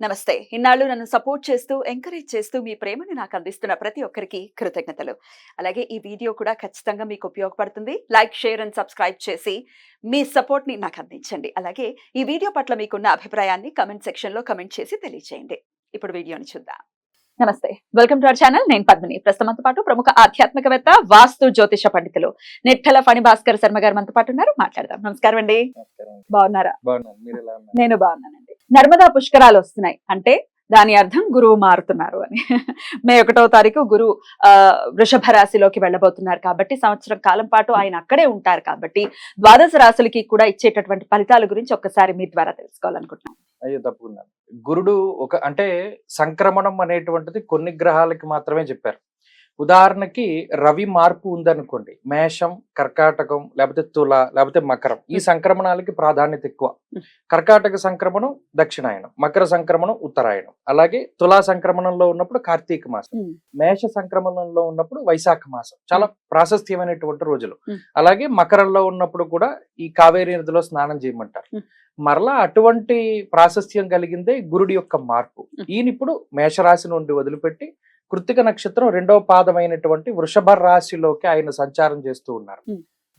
నమస్తే. ఇన్నాళ్ళు నన్ను సపోర్ట్ చేస్తూ, ఎంకరేజ్ చేస్తూ మీ ప్రేమని నాకు అందిస్తున్న ప్రతి ఒక్కరికి కృతజ్ఞతలు. అలాగే ఈ వీడియో కూడా ఖచ్చితంగా మీకు ఉపయోగపడుతుంది. లైక్, షేర్ అండ్ సబ్స్క్రైబ్ చేసి మీ సపోర్ట్‌ని నాకు అందించండి. అలాగే ఈ వీడియో పట్ల మీకున్న అభిప్రాయాన్ని కామెంట్ సెక్షన్‌లో కామెంట్ చేసి తెలియజేయండి. ఇప్పుడు వీడియోని చూద్దాం. నమస్తే. Welcome to our channel. నేను పద్మిని. ప్రస్తుతం మనతో పాటు ప్రముఖ ఆధ్యాత్మికవేత్త, వాస్తు జ్యోతిష పండితులు నిట్టల ఫణి భాస్కర్ శర్మ గారు మనతో పాటు ఉన్నారు. మాట్లాడదాం. నమస్కారం అండి. బాగున్నారా? నేను బాగున్నానండి. నర్మదా పుష్కరాలు వస్తున్నాయి అంటే దాని అర్థం గురువు మారుతున్నారు అని. మే 1వ తారీఖు గురువు వృషభ రాశిలోకి వెళ్ళబోతున్నారు కాబట్టి సంవత్సరం కాలం పాటు ఆయన అక్కడే ఉంటారు కాబట్టి ద్వాదశ రాశులకి కూడా ఇచ్చేటటువంటి ఫలితాల గురించి ఒక్కసారి మీ ద్వారా తెలుసుకోవాలనుకుంటున్నాను. అయ్యో తప్పకుండా. గురుడు అంటే సంక్రమణం అనేటువంటిది కొన్ని గ్రహాలకి మాత్రమే చెప్పారు. ఉదాహరణకి రవి మార్పు ఉందనుకోండి, మేషం, కర్కాటకం, లేకపోతే తుల, లేకపోతే మకరం, ఈ సంక్రమణాలకి ప్రాధాన్యత ఎక్కువ. కర్కాటక సంక్రమణం దక్షిణాయనం, మకర సంక్రమణం ఉత్తరాయణం, అలాగే తులా సంక్రమణంలో ఉన్నప్పుడు కార్తీక మాసం, మేష సంక్రమణంలో ఉన్నప్పుడు వైశాఖ మాసం, చాలా ప్రాశస్త్యమైనటువంటి రోజులు. అలాగే మకరంలో ఉన్నప్పుడు కూడా ఈ కావేరీ నదిలో స్నానం చేయమంటారు. మరలా అటువంటి ప్రాశస్త్యం కలిగిందే గురుడి యొక్క మార్పు. ఈయన ఇప్పుడు మేషరాశి నుండి వదిలిపెట్టి కృత్తిక నక్షత్రం 2వ పాదమైనటువంటి వృషభ రాశిలోకి ఆయన సంచారం చేస్తూ ఉన్నారు.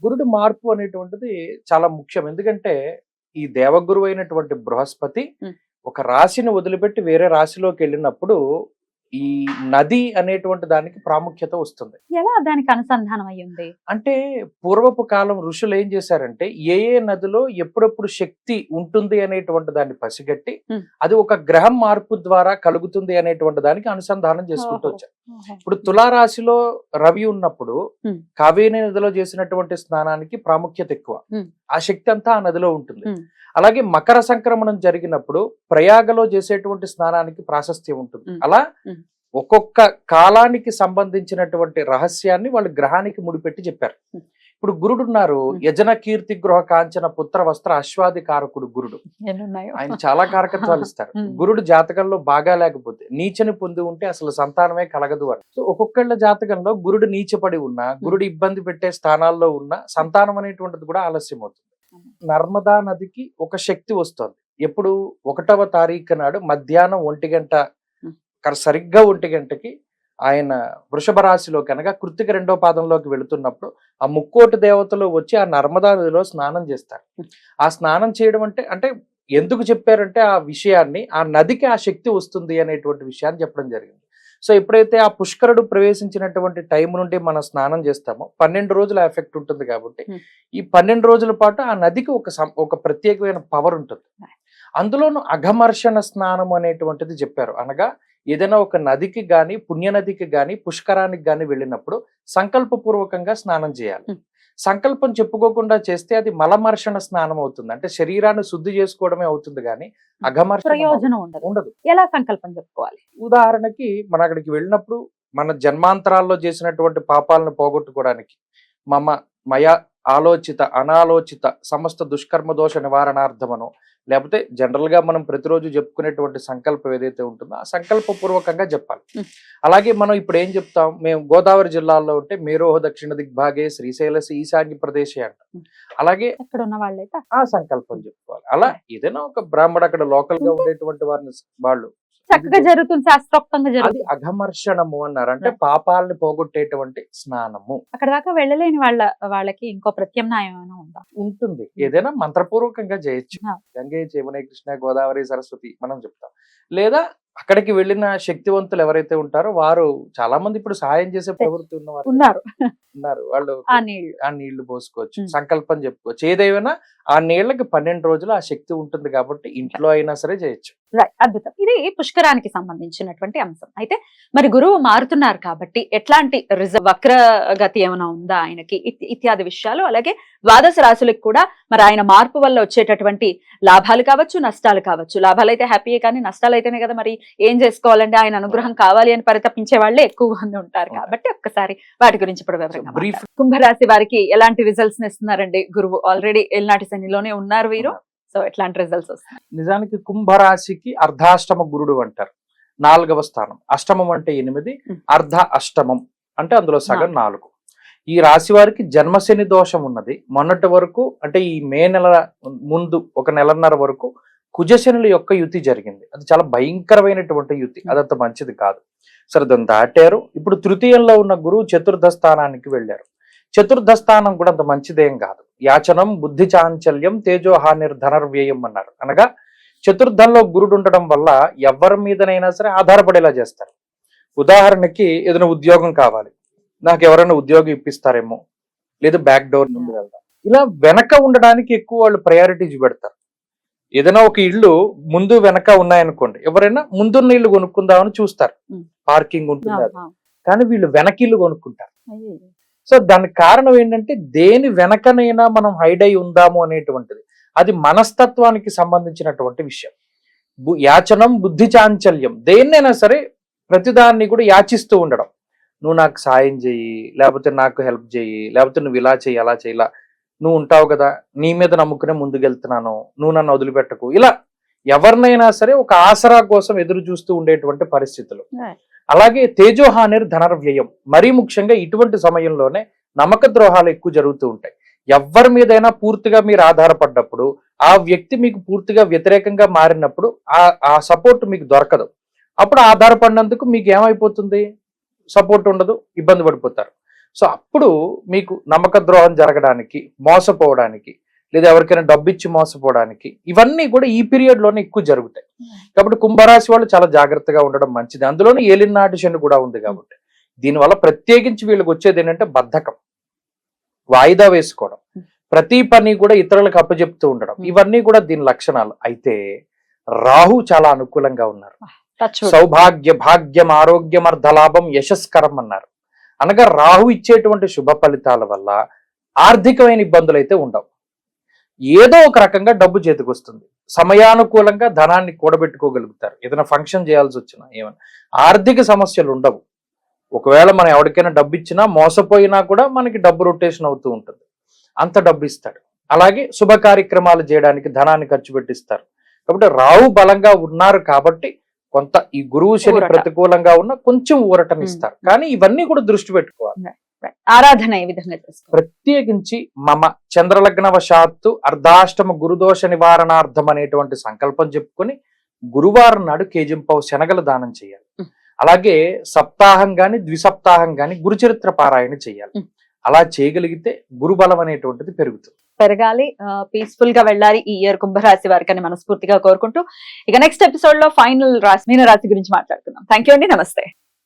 గురుడు మార్పు అనేటువంటిది చాలా ముఖ్యం. ఎందుకంటే ఈ దేవగురు అయినటువంటి బృహస్పతి ఒక రాశిని వదిలిపెట్టి వేరే రాశిలోకి వెళ్ళినప్పుడు ఈ నది అనేటువంటి దానికి ప్రాముఖ్యత వస్తుంది. ఎలా దానికి అనుసంధానం అయ్యింది అంటే పూర్వపు కాలం ఋషులు ఏం చేశారంటే ఏ నదిలో ఎప్పుడెప్పుడు శక్తి ఉంటుంది అనేటువంటి దాన్ని పసిగట్టి అది ఒక గ్రహం మార్పు ద్వారా కలుగుతుంది అనేటువంటి దానికి అనుసంధానం చేసుకుంటూ వచ్చారు. ఇప్పుడు తులారాశిలో రవి ఉన్నప్పుడు కావేరీ నదిలో చేసినటువంటి స్నానానికి ప్రాముఖ్యత ఎక్కువ. ఆ శక్తి అంతా ఆ నదిలో ఉంటుంది. అలాగే మకర సంక్రమణం జరిగినప్పుడు ప్రయాగలో చేసేటువంటి స్నానానికి ప్రాశస్త్యం ఉంటుంది. అలా ఒక్కొక్క కాలానికి సంబంధించినటువంటి రహస్యాన్ని వాళ్ళు గ్రహానికి ముడిపెట్టి చెప్పారు. ఇప్పుడు గురుడు ఉన్నారు, యజన కీర్తి గృహ కాంచన పుత్ర వస్త్ర అశ్వాది కారకుడు గురుడు. ఆయన చాలా కారకత్వాలు ఇస్తారు. గురుడు జాతకంలో బాగా లేకపోతే నీచని పొంది ఉంటే అసలు సంతానమే కలగదు అని. సో ఒక్కొక్కళ్ళ జాతకంలో గురుడు నీచపడి ఉన్నా, గురుడు ఇబ్బంది పెట్టే స్థానాల్లో ఉన్న సంతానం అనేటువంటిది కూడా ఆలస్యం అవుతుంది. నర్మదా నదికి ఒక శక్తి వస్తుంది. ఎప్పుడు 1వ తారీఖు నాడు మధ్యాహ్నం 1 గంట, సరిగ్గా 1 గంటకి ఆయన వృషభ రాశిలోకి అనగా కృత్తిక 2వ పాదంలోకి వెళుతున్నప్పుడు ఆ ముక్కోటి దేవతలు వచ్చి ఆ నర్మదా నదిలో స్నానం చేస్తారు. ఆ స్నానం చేయడం అంటే ఎందుకు చెప్పారంటే ఆ విషయాన్ని, ఆ నదికి ఆ శక్తి వస్తుంది అనేటువంటి విషయాన్ని చెప్పడం జరిగింది. సో ఎప్పుడైతే ఆ పుష్కరుడు ప్రవేశించినటువంటి టైం నుండి మనం స్నానం చేస్తామో 12 రోజుల ఎఫెక్ట్ ఉంటుంది కాబట్టి ఈ 12 రోజుల పాటు ఆ నదికి ఒక ప్రత్యేకమైన పవర్ ఉంటుంది. అందులోనూ అఘమర్షణ స్నానం అనేటువంటిది చెప్పారు. అనగా ఏదైనా ఒక నదికి గాని, పుణ్యనదికి గాని, పుష్కరానికి గాని వెళ్ళినప్పుడు సంకల్పపూర్వకంగా స్నానం చేయాలి. సంకల్పం చెప్పుకోకుండా చేస్తే అది మలమర్షణ స్నానం అవుతుంది. అంటే శరీరాన్ని శుద్ధి చేసుకోవడమే అవుతుంది కానీ అఘమర్షణ ప్రయోజనం ఉండదు. ఎలా సంకల్పం చెప్పుకోవాలి? ఉదాహరణకి మనం అక్కడికి వెళ్ళినప్పుడు మన జన్మాంతరాల్లో చేసినటువంటి పాపాలను పోగొట్టుకోవడానికి మయ ఆలోచిత అనాలోచిత సమస్త దుష్కర్మ దోష నివారణార్థమనో, లేకపోతే జనరల్ గా మనం ప్రతిరోజు చెప్పుకునేటువంటి సంకల్పం ఏదైతే ఉంటుందో ఆ సంకల్ప పూర్వకంగా చెప్పాలి. అలాగే మనం ఇప్పుడు ఏం చెప్తాం, మేము గోదావరి జిల్లాలో ఉంటే మేరోహ దక్షిణ దిగ్భాగే శ్రీశైలసి ఈశాన్య ప్రదేశే అంటాం. అలాగే అక్కడ ఉన్న వాళ్ళైతే ఆ సంకల్పం చెప్పుకోవాలి. అలా ఏదైనా ఒక బ్రాహ్మడు అక్కడ లోకల్ గా ఉండేటువంటి వారిని వాళ్ళు చక్కగా జరుగుతుంది, శాస్త్రోక్తంగా జరుగుతుంది. అది అఘమర్షణము అన్నారు. అంటే పాపాలని పోగొట్టేటువంటి స్నానము. అక్కడ దాకా వెళ్ళలేని వాళ్ళకి ఇంకో ప్రత్యామ్నాయం ఉందా? ఉంటుంది. ఏదైనా మంత్రపూర్వకంగా చేయొచ్చు. గంగే యమునే కృష్ణ గోదావరి సరస్వతి మనం చెప్తాం. లేదా అక్కడికి వెళ్ళిన శక్తివంతులు ఎవరైతే ఉంటారో వారు చాలా మంది ఇప్పుడు సహాయం చేసే ప్రవృత్తి ఉన్నారు. వాళ్ళు ఆ నీళ్లు పోసుకోవచ్చు, సంకల్పం చెప్పుకోవచ్చు. ఏదైనా ఆ నీళ్లకి 12 రోజులు ఆ శక్తి ఉంటుంది కాబట్టి ఇంట్లో అయినా సరే చేయొచ్చు. అద్భుతం. ఇది పుష్కరానికి సంబంధించినటువంటి అంశం. అయితే మరి గురువు మారుతున్నారు కాబట్టి ఎట్లాంటి వక్రగతి ఏమైనా ఉందా ఆయనకి, ఇత్యాది విషయాలు, అలాగే ద్వాదశ రాశులకు కూడా మరి ఆయన మార్పు వల్ల వచ్చేటటువంటి లాభాలు కావచ్చు, నష్టాలు కావచ్చు. లాభాలు అయితే హ్యాపీయే కానీ నష్టాలు అయితేనే కదా మరి ఏం చేసుకోవాలంటే ఆయన అనుగ్రహం కావాలి అని పరితపించే వాళ్ళే ఎక్కువ మంది ఉంటారు. కాబట్టి ఒక్కసారి వాటి గురించి ఇప్పుడు వివరంగా బ్రీఫ్. కుంభరాశి వారికి ఎలాంటి రిజల్ట్స్ ఇస్తున్నారండి గురువు? ఆల్రెడీ ఏలినాటి శనిలోనే ఉన్నారు వీరు. సో ఎట్లాంటి రిజల్ట్స్ వస్తాయి? నిజానికి కుంభరాశికి అర్ధాష్టమ గురుడు అంటారు. 4వ స్థానం. అష్టమం అంటే 8, అర్ధ అష్టమం అంటే అందులో సగం 4. ఈ రాశి వారికి జన్మశని దోషం ఉన్నది. మొన్నటి వరకు అంటే ఈ మే నెల ముందు ఒక నెలన్నర వరకు కుజశనుల యొక్క యుతి జరిగింది. అది చాలా భయంకరమైనటువంటి యుతి, అదంత మంచిది కాదు. సరే, దాన్ని దాటారు. ఇప్పుడు తృతీయంలో ఉన్న గురువు చతుర్థ స్థానానికి వెళ్ళారు. చతుర్థ స్థానం కూడా అంత మంచిదేం కాదు. యాచనం బుద్ధి చాంచల్యం తేజోహానిర్ ధనర్వ్యయం అన్నారు. అనగా చతుర్థంలో గురుడు ఉండడం వల్ల ఎవరి మీదనైనా సరే ఆధారపడేలా చేస్తారు. ఉదాహరణకి ఏదైనా ఉద్యోగం కావాలి, నాకు ఎవరైనా ఉద్యోగం ఇప్పిస్తారేమో, లేదా బ్యాక్ డోర్ నుండి వెళ్దాం, ఇలా వెనక ఉండడానికి ఎక్కువ వాళ్ళు ప్రయారిటీ చూపెడతారు. ఏదైనా ఒక ఇల్లు ముందు వెనక ఉన్నాయనుకోండి, ఎవరైనా ముందున్న ఇల్లు కొనుక్కుందామని చూస్తారు, పార్కింగ్ ఉంటుంది అది. కానీ వీళ్ళు వెనక ఇల్లు కొనుక్కుంటారు. సో దానికి కారణం ఏంటంటే దేని వెనకనైనా మనం హైడ్ అయి ఉందాము అనేటువంటిది. అది మనస్తత్వానికి సంబంధించినటువంటి విషయం. యాచనం బుద్ధి చాంచల్యం, దేన్నైనా సరే ప్రతిదాన్ని కూడా యాచిస్తూ ఉండడం. నువ్వు నాకు సాయం చెయ్యి, లేకపోతే నాకు హెల్ప్ చెయ్యి, లేకపోతే నువ్వు ఇలా చెయ్యి అలా చెయ్యి, ఇలా నువ్వు ఉంటావు కదా, నీ మీద నమ్ముకునే ముందుకెళ్తున్నాను, నువ్వు నన్ను వదిలిపెట్టకు, ఇలా ఎవరినైనా సరే ఒక ఆసరా కోసం ఎదురు చూస్తూ ఉండేటువంటి పరిస్థితులు. అలాగే తేజోహానిర్ ధనర్వ్యయం, మరీ ముఖ్యంగా ఇటువంటి సమయంలోనే నమ్మక ద్రోహాలు ఎక్కువ జరుగుతూ ఉంటాయి. ఎవరి మీదైనా పూర్తిగా మీరు ఆధారపడ్డప్పుడు ఆ వ్యక్తి మీకు పూర్తిగా వ్యతిరేకంగా మారినప్పుడు ఆ సపోర్ట్ మీకు దొరకదు. అప్పుడు ఆధారపడినందుకు మీకు ఏమైపోతుంది, సపోర్ట్ ఉండదు, ఇబ్బంది పడిపోతారు. సో అప్పుడు మీకు నమ్మక ద్రోహం జరగడానికి, మోసపోవడానికి, లేదా ఎవరికైనా డబ్బు ఇచ్చి మోసపోవడానికి, ఇవన్నీ కూడా ఈ పీరియడ్ లోనే ఎక్కువ జరుగుతాయి. కాబట్టి కుంభరాశి వాళ్ళు చాలా జాగ్రత్తగా ఉండడం మంచిది. అందులోనే ఏలినాటి శని కూడా ఉంది కాబట్టి దీనివల్ల ప్రత్యేకించి వీళ్ళకి వచ్చేది ఏంటంటే బద్ధకం, వాయిదా వేసుకోవడం, ప్రతి పని కూడా ఇతరులకు అప్పచెప్తూ ఉండడం, ఇవన్నీ కూడా దీని లక్షణాలు. అయితే రాహు చాలా అనుకూలంగా ఉన్నారు. సౌభాగ్య భాగ్యం ఆరోగ్యం అర్ధలాభం యశస్కరం అన్నారు. అనగా రాహు ఇచ్చేటువంటి శుభ ఫలితాల వల్ల ఆర్థికమైన ఇబ్బందులు అయితే ఉండవు. ఏదో ఒక రకంగా డబ్బు చేతికి వస్తుంది, సమయానుకూలంగా ధనాన్ని కూడబెట్టుకోగలుగుతారు. ఏదైనా ఫంక్షన్ చేయాల్సి వచ్చినా ఏమైనా ఆర్థిక సమస్యలు ఉండవు. ఒకవేళ మనం ఎవరికైనా డబ్బు ఇచ్చినా మోసపోయినా కూడా మనకి డబ్బు రొటేషన్ అవుతూ ఉంటుంది, అంత డబ్బు ఇస్తాడు. అలాగే శుభ కార్యక్రమాలు చేయడానికి ధనాన్ని ఖర్చు పెట్టిస్తారు. కాబట్టి రాహు బలంగా ఉన్నారు కాబట్టి కొంత ఈ గురువు శని ప్రతికూలంగా ఉన్న కొంచెం ఊరటనిస్తారు. కానీ ఇవన్నీ కూడా దృష్టి పెట్టుకోవాలి. ఆరాధన ఏ విధంగా చేసుకోవాలి? ప్రత్యేకించి మమ చంద్రలగ్నవశాత్తు అర్ధాష్టమ గురుదోష నివారణార్థం అనేటువంటి సంకల్పం చెప్పుకొని గురువారం నాడు కేజింపావు శనగల దానం చేయాలి. అలాగే సప్తాహం గాని ద్విసప్తాహం గాని గురుచరిత్ర పారాయణ చేయాలి. అలా చేయగలిగితే గురుబలం అనేటువంటిది పెరగాలి, పీస్ఫుల్ గా వెళ్ళాలి ఈ ఇయర్ కుంభరాశి వారికి అని మనస్ఫూర్తిగా కోరుకుంటూ ఇక నెక్స్ట్ ఎపిసోడ్ లో ఫైనల్ రాశి మీన రాశి గురించి మాట్లాడుకుందాం. థ్యాంక్ యూ అండి, నమస్తే.